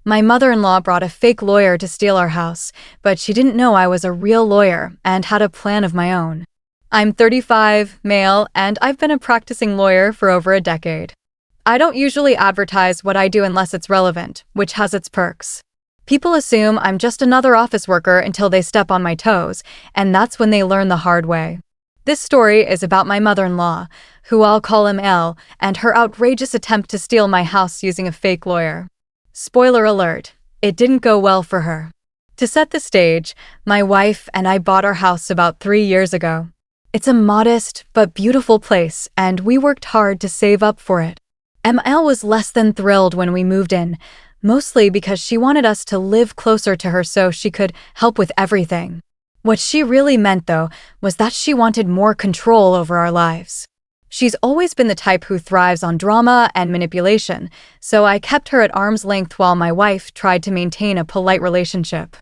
My mother-in-law brought a fake lawyer to steal our house, but she didn't know I was a real lawyer and had a plan of my own. I'm 35, male, and I've been a practicing lawyer for over a decade. I don't usually advertise what I do unless it's relevant, which has its perks. People assume I'm just another office worker until they step on my toes, and that's when they learn the hard way. This story is about my mother-in-law, who I'll call ML, and her outrageous attempt to steal my house using a fake lawyer. Spoiler alert, it didn't go well for her. To set the stage, my wife and I bought our house about 3 years ago. It's a modest but beautiful place, and we worked hard to save up for it. ML was less than thrilled when we moved in, mostly because she wanted us to live closer to her so she could help with everything. What she really meant, though, was that she wanted more control over our lives. She's always been the type who thrives on drama and manipulation, so I kept her at arm's length while my wife tried to maintain a polite relationship.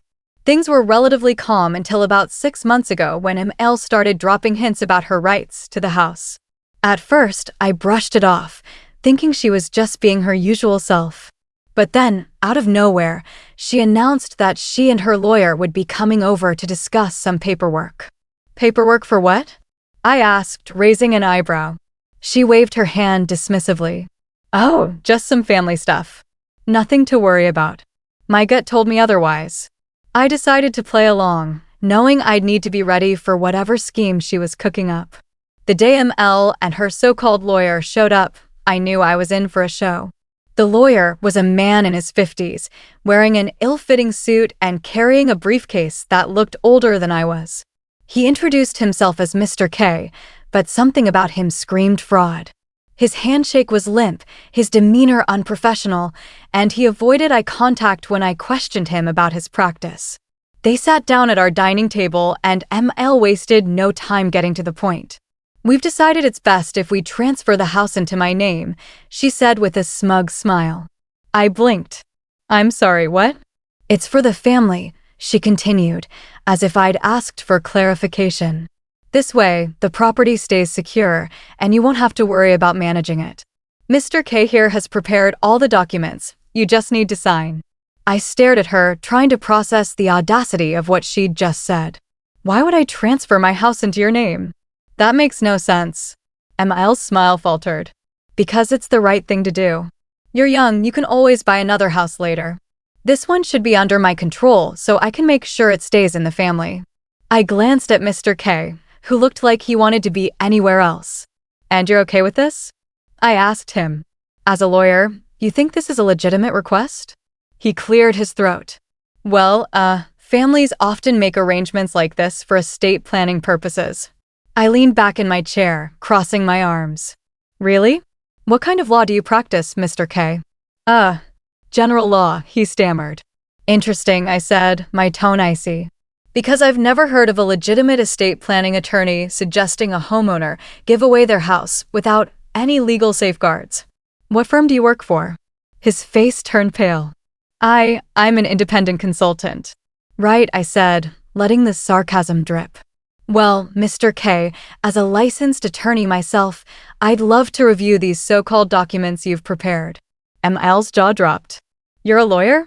Things were relatively calm until about 6 months ago when ML started dropping hints about her rights to the house. At first, I brushed it off, thinking she was just being her usual self. But then, out of nowhere, she announced that she and her lawyer would be coming over to discuss some paperwork. Paperwork for what? I asked, raising an eyebrow. She waved her hand dismissively. Oh, just some family stuff. Nothing to worry about. My gut told me otherwise. I decided to play along, knowing I'd need to be ready for whatever scheme she was cooking up. The day ML and her so-called lawyer showed up, I knew I was in for a show. The lawyer was a man in his 50s, wearing an ill-fitting suit and carrying a briefcase that looked older than I was. He introduced himself as Mr. K, but something about him screamed fraud. His handshake was limp, his demeanor unprofessional, and he avoided eye contact when I questioned him about his practice. They sat down at our dining table, and ML wasted no time getting to the point. We've decided it's best if we transfer the house into my name, she said with a smug smile. I blinked. I'm sorry, what? It's for the family, she continued, as if I'd asked for clarification. This way, the property stays secure, and you won't have to worry about managing it. Mr. K here has prepared all the documents. You just need to sign. I stared at her, trying to process the audacity of what she'd just said. Why would I transfer my house into your name? That makes no sense. ML's smile faltered. Because it's the right thing to do. You're young, you can always buy another house later. This one should be under my control, so I can make sure it stays in the family. I glanced at Mr. K, who looked like he wanted to be anywhere else. And you're okay with this? I asked him. As a lawyer, you think this is a legitimate request? He cleared his throat. Well, families often make arrangements like this for estate planning purposes. I leaned back in my chair, crossing my arms. Really? What kind of law do you practice, Mr. K? General law, he stammered. Interesting, I said, my tone icy. Because I've never heard of a legitimate estate planning attorney suggesting a homeowner give away their house without any legal safeguards. What firm do you work for? His face turned pale. I'm an independent consultant. Right, I said, letting the sarcasm drip. Well, Mr. K, as a licensed attorney myself, I'd love to review these so-called documents you've prepared. ML's jaw dropped. You're a lawyer?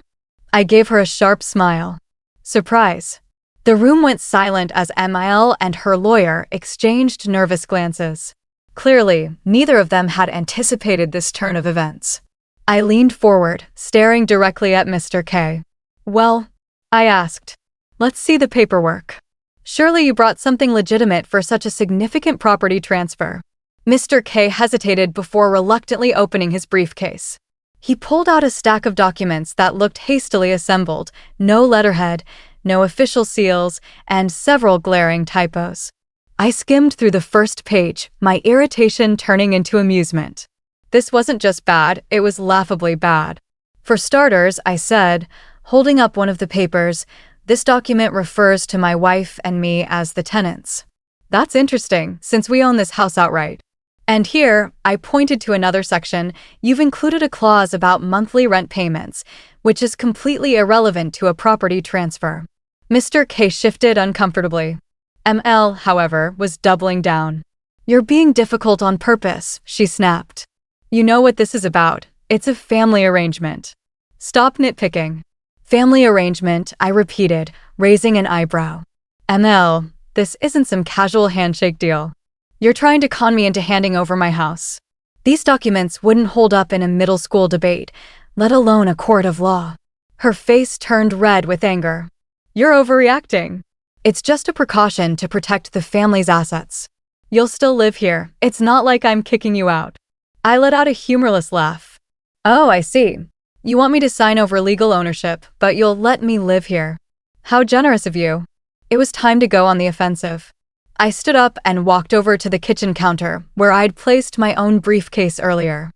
I gave her a sharp smile. Surprise. The room went silent as ML and her lawyer exchanged nervous glances. Clearly, neither of them had anticipated this turn of events. I leaned forward, staring directly at Mr. K. Well, I asked. Let's see the paperwork. Surely you brought something legitimate for such a significant property transfer. Mr. K hesitated before reluctantly opening his briefcase. He pulled out a stack of documents that looked hastily assembled, no letterhead, no official seals, and several glaring typos. I skimmed through the first page, my irritation turning into amusement. This wasn't just bad, it was laughably bad. For starters, I said, holding up one of the papers, this document refers to my wife and me as the tenants. That's interesting, since we own this house outright. And here, I pointed to another section, you've included a clause about monthly rent payments, which is completely irrelevant to a property transfer. Mr. K shifted uncomfortably. ML, however, was doubling down. You're being difficult on purpose, she snapped. You know what this is about. It's a family arrangement. Stop nitpicking. Family arrangement, I repeated, raising an eyebrow. ML, this isn't some casual handshake deal. You're trying to con me into handing over my house. These documents wouldn't hold up in a middle school debate, let alone a court of law. Her face turned red with anger. You're overreacting. It's just a precaution to protect the family's assets. You'll still live here. It's not like I'm kicking you out. I let out a humorless laugh. Oh, I see. You want me to sign over legal ownership, but you'll let me live here. How generous of you. It was time to go on the offensive. I stood up and walked over to the kitchen counter, where I'd placed my own briefcase earlier.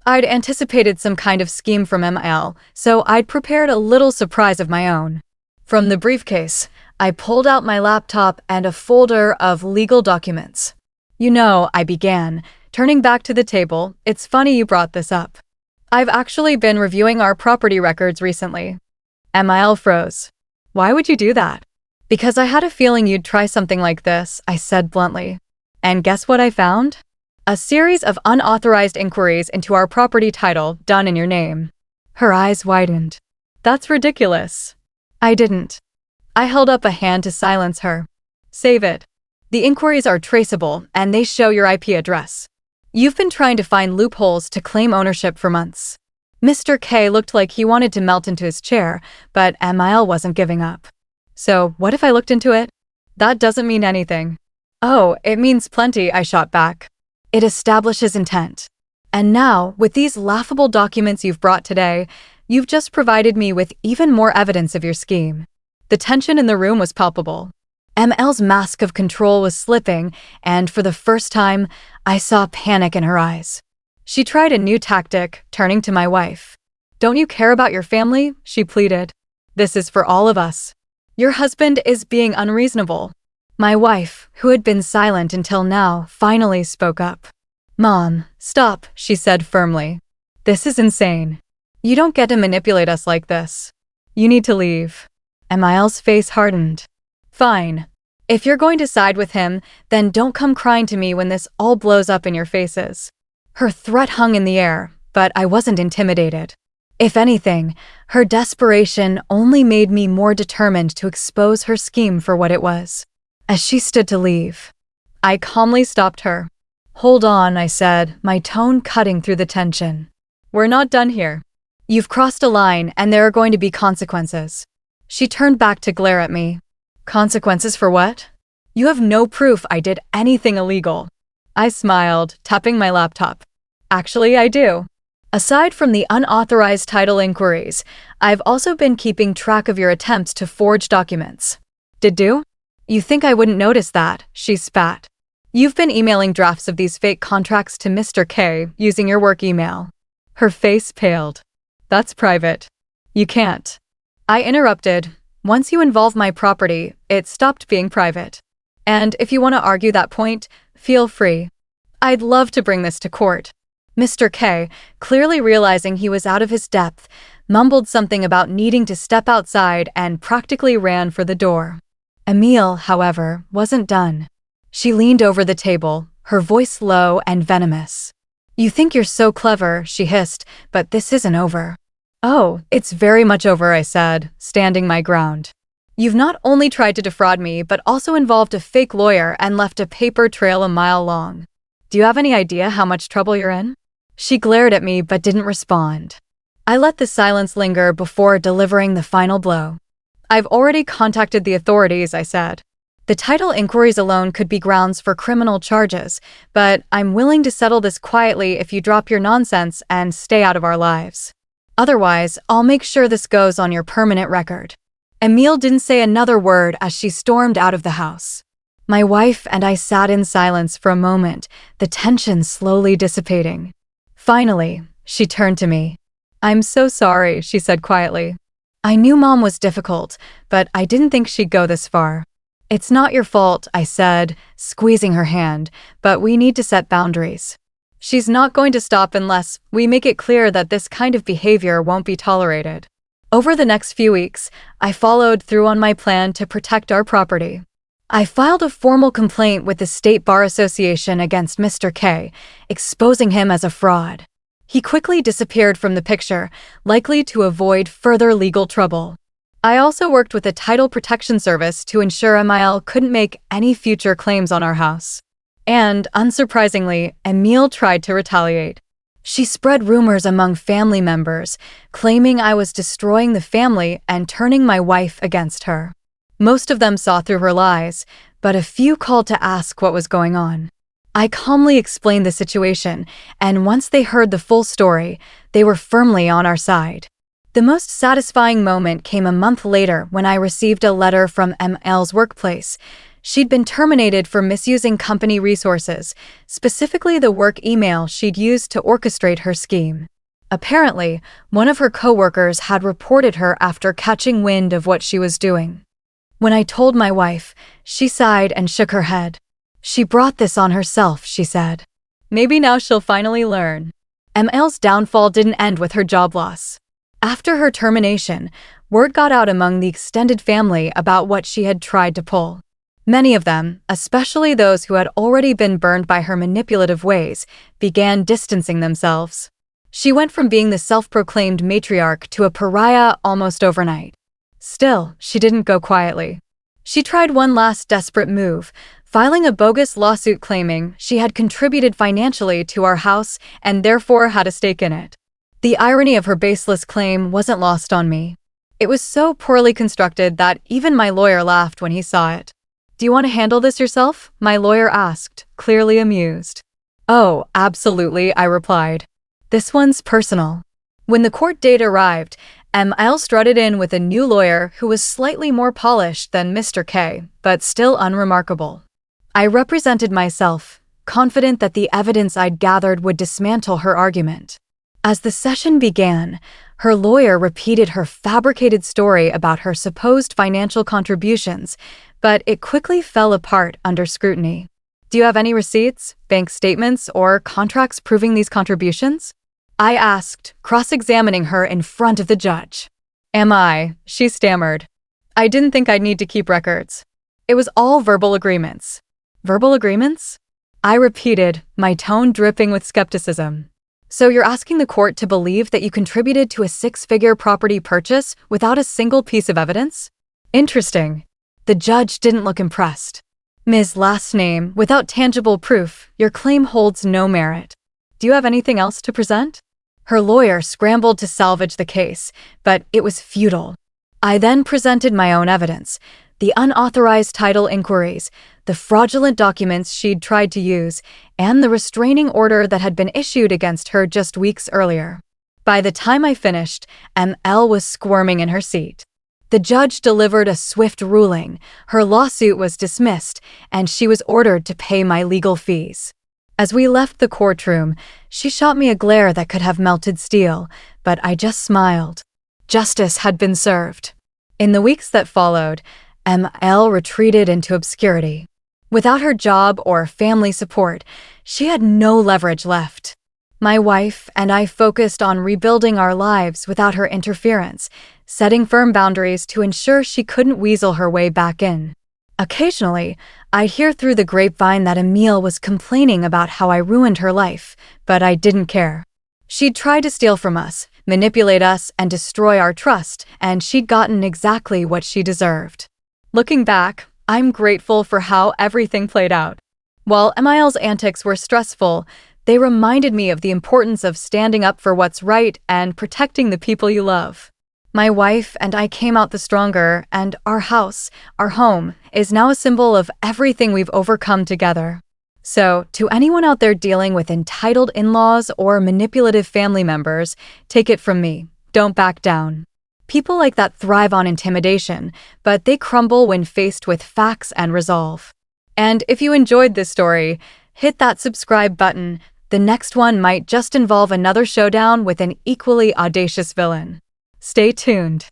I'd anticipated some kind of scheme from ML, so I'd prepared a little surprise of my own. From the briefcase, I pulled out my laptop and a folder of legal documents. You know, I began, turning back to the table. It's funny you brought this up. I've actually been reviewing our property records recently. ML froze. Why would you do that? Because I had a feeling you'd try something like this, I said bluntly. And guess what I found? A series of unauthorized inquiries into our property title done in your name. Her eyes widened. That's ridiculous. I didn't. I held up a hand to silence her. Save it. The inquiries are traceable, and they show your IP address. You've been trying to find loopholes to claim ownership for months. Mr. K looked like he wanted to melt into his chair, but ML wasn't giving up. So, what if I looked into it? That doesn't mean anything. Oh, it means plenty, I shot back. It establishes intent. And now, with these laughable documents you've brought today, you've just provided me with even more evidence of your scheme. The tension in the room was palpable. ML's mask of control was slipping, and for the first time, I saw panic in her eyes. She tried a new tactic, turning to my wife. Don't you care about your family? She pleaded. This is for all of us. Your husband is being unreasonable. My wife, who had been silent until now, finally spoke up. Mom, stop, she said firmly. This is insane. You don't get to manipulate us like this. You need to leave. Emil's face hardened. Fine. If you're going to side with him, then don't come crying to me when this all blows up in your faces. Her threat hung in the air, but I wasn't intimidated. If anything, her desperation only made me more determined to expose her scheme for what it was. As she stood to leave, I calmly stopped her. Hold on, I said, my tone cutting through the tension. We're not done here. You've crossed a line, and there are going to be consequences. She turned back to glare at me. Consequences for what? You have no proof I did anything illegal. I smiled, tapping my laptop. Actually, I do. Aside from the unauthorized title inquiries, I've also been keeping track of your attempts to forge documents. Did do? You think I wouldn't notice that? She spat. You've been emailing drafts of these fake contracts to Mr. K using your work email. Her face paled. That's private. You can't. I interrupted. Once you involve my property, it stopped being private. And if you want to argue that point, feel free. I'd love to bring this to court. Mr. K, clearly realizing he was out of his depth, mumbled something about needing to step outside and practically ran for the door. Emile, however, wasn't done. She leaned over the table, her voice low and venomous. You think you're so clever, she hissed, but this isn't over. Oh, it's very much over, I said, standing my ground. You've not only tried to defraud me, but also involved a fake lawyer and left a paper trail a mile long. Do you have any idea how much trouble you're in? She glared at me but didn't respond. I let the silence linger before delivering the final blow. I've already contacted the authorities, I said. The title inquiries alone could be grounds for criminal charges, but I'm willing to settle this quietly if you drop your nonsense and stay out of our lives. Otherwise, I'll make sure this goes on your permanent record. Emile didn't say another word as she stormed out of the house. My wife and I sat in silence for a moment, the tension slowly dissipating. Finally, she turned to me. I'm so sorry, she said quietly. I knew Mom was difficult, but I didn't think she'd go this far. It's not your fault, I said, squeezing her hand, but we need to set boundaries. She's not going to stop unless we make it clear that this kind of behavior won't be tolerated. Over the next few weeks, I followed through on my plan to protect our property. I filed a formal complaint with the State Bar Association against Mr. K, exposing him as a fraud. He quickly disappeared from the picture, likely to avoid further legal trouble. I also worked with a title protection service to ensure Emil couldn't make any future claims on our house. And, unsurprisingly, Emil tried to retaliate. She spread rumors among family members, claiming I was destroying the family and turning my wife against her. Most of them saw through her lies, but a few called to ask what was going on. I calmly explained the situation, and once they heard the full story, they were firmly on our side. The most satisfying moment came a month later when I received a letter from Emil's workplace. She'd been terminated for misusing company resources, specifically the work email she'd used to orchestrate her scheme. Apparently, one of her coworkers had reported her after catching wind of what she was doing. When I told my wife, she sighed and shook her head. She brought this on herself, she said. Maybe now she'll finally learn. Emil's downfall didn't end with her job loss. After her termination, word got out among the extended family about what she had tried to pull. Many of them, especially those who had already been burned by her manipulative ways, began distancing themselves. She went from being the self-proclaimed matriarch to a pariah almost overnight. Still, she didn't go quietly. She tried one last desperate move, filing a bogus lawsuit claiming she had contributed financially to our house and therefore had a stake in it. The irony of her baseless claim wasn't lost on me. It was so poorly constructed that even my lawyer laughed when he saw it. "Do you want to handle this yourself?" my lawyer asked, clearly amused. "Oh, absolutely," I replied. "This one's personal." When the court date arrived, Emil strutted in with a new lawyer who was slightly more polished than Mr. K, but still unremarkable. I represented myself, confident that the evidence I'd gathered would dismantle her argument. As the session began, her lawyer repeated her fabricated story about her supposed financial contributions, but it quickly fell apart under scrutiny. "Do you have any receipts, bank statements, or contracts proving these contributions?" I asked, cross-examining her in front of the judge. "Am I?" she stammered. "I didn't think I'd need to keep records. It was all verbal agreements." "Verbal agreements?" I repeated, my tone dripping with skepticism. "So you're asking the court to believe that you contributed to a six-figure property purchase without a single piece of evidence? Interesting." The judge didn't look impressed. "Ms. Last name, without tangible proof, your claim holds no merit. Do you have anything else to present?" Her lawyer scrambled to salvage the case, but it was futile. I then presented my own evidence, the unauthorized title inquiries, the fraudulent documents she'd tried to use, and the restraining order that had been issued against her just weeks earlier. By the time I finished, ML was squirming in her seat. The judge delivered a swift ruling, her lawsuit was dismissed, and she was ordered to pay my legal fees. As we left the courtroom, she shot me a glare that could have melted steel, but I just smiled. Justice had been served. In the weeks that followed, ML retreated into obscurity. Without her job or family support, she had no leverage left. My wife and I focused on rebuilding our lives without her interference, setting firm boundaries to ensure she couldn't weasel her way back in. Occasionally, I'd hear through the grapevine that Emil was complaining about how I ruined her life, but I didn't care. She'd tried to steal from us, manipulate us, and destroy our trust, and she'd gotten exactly what she deserved. Looking back, I'm grateful for how everything played out. While Emil's antics were stressful, they reminded me of the importance of standing up for what's right and protecting the people you love. My wife and I came out the stronger, and our house, our home, is now a symbol of everything we've overcome together. So, to anyone out there dealing with entitled in-laws or manipulative family members, take it from me, don't back down. People like that thrive on intimidation, but they crumble when faced with facts and resolve. And if you enjoyed this story, hit that subscribe button. The next one might just involve another showdown with an equally audacious villain. Stay tuned.